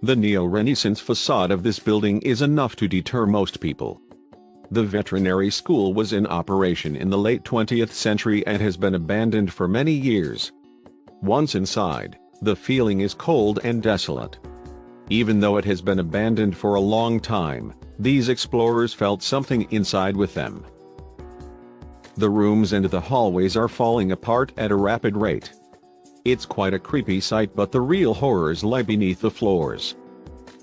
The neo-Renaissance facade of this building is enough to deter most people. The veterinary school was in operation in the late 20th century and has been abandoned for many years. Once inside, the feeling is cold and desolate. Even though it has been abandoned for a long time, these explorers felt something inside with them. The rooms and the hallways are falling apart at a rapid rate. It's quite a creepy sight, but the real horrors lie beneath the floors.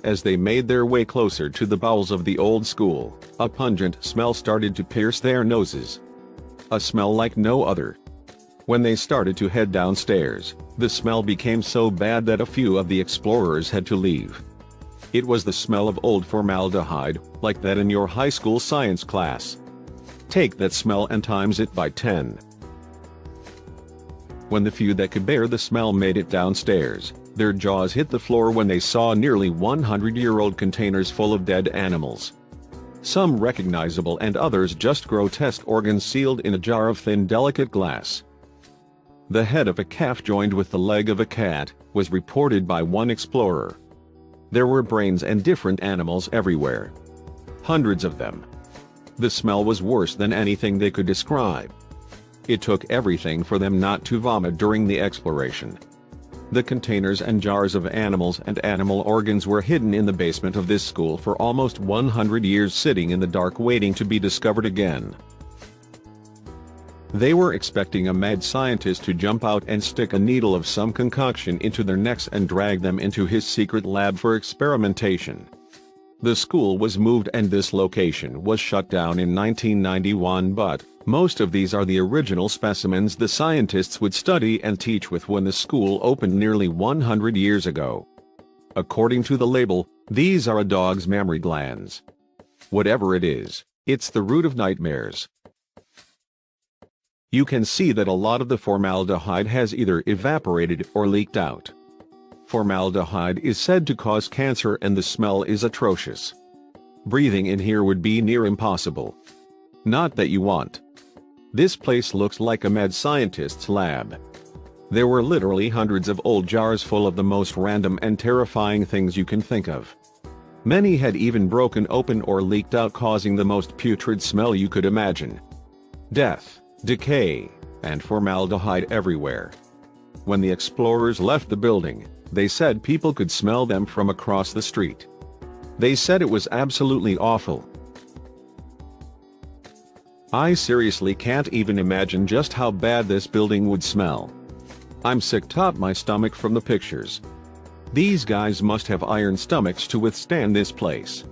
As they made their way closer to the bowels of the old school, a pungent smell started to pierce their noses. A smell like no other. When they started to head downstairs, the smell became so bad that a few of the explorers had to leave. It was the smell of old formaldehyde, like that in your high school science class. Take that smell and times it by 10. When the few that could bear the smell made it downstairs, their jaws hit the floor when they saw nearly 100-year-old containers full of dead animals. Some recognizable and others just grotesque organs sealed in a jar of thin delicate glass. The head of a calf joined with the leg of a cat was reported by one explorer. There were brains and different animals everywhere. Hundreds of them. The smell was worse than anything they could describe. It took everything for them not to vomit during the exploration. The containers and jars of animals and animal organs were hidden in the basement of this school for almost 100 years, sitting in the dark waiting to be discovered again. They were expecting a mad scientist to jump out and stick a needle of some concoction into their necks and drag them into his secret lab for experimentation. The school was moved and this location was shut down in 1991, but most of these are the original specimens the scientists would study and teach with when the school opened nearly 100 years ago. According to the label, these are a dog's mammary glands. Whatever it is, it's the root of nightmares. You can see that a lot of the formaldehyde has either evaporated or leaked out. Formaldehyde is said to cause cancer and the smell is atrocious. Breathing in here would be near impossible. Not that you want. This place looks like a mad scientist's lab. There were literally hundreds of old jars full of the most random and terrifying things you can think of. Many had even broken open or leaked out, causing the most putrid smell you could imagine. Death, decay, and formaldehyde everywhere. When the explorers left the building, they said people could smell them from across the street. They said it was absolutely awful. I seriously can't even imagine just how bad this building would smell. I'm sick to my stomach from the pictures. These guys must have iron stomachs to withstand this place.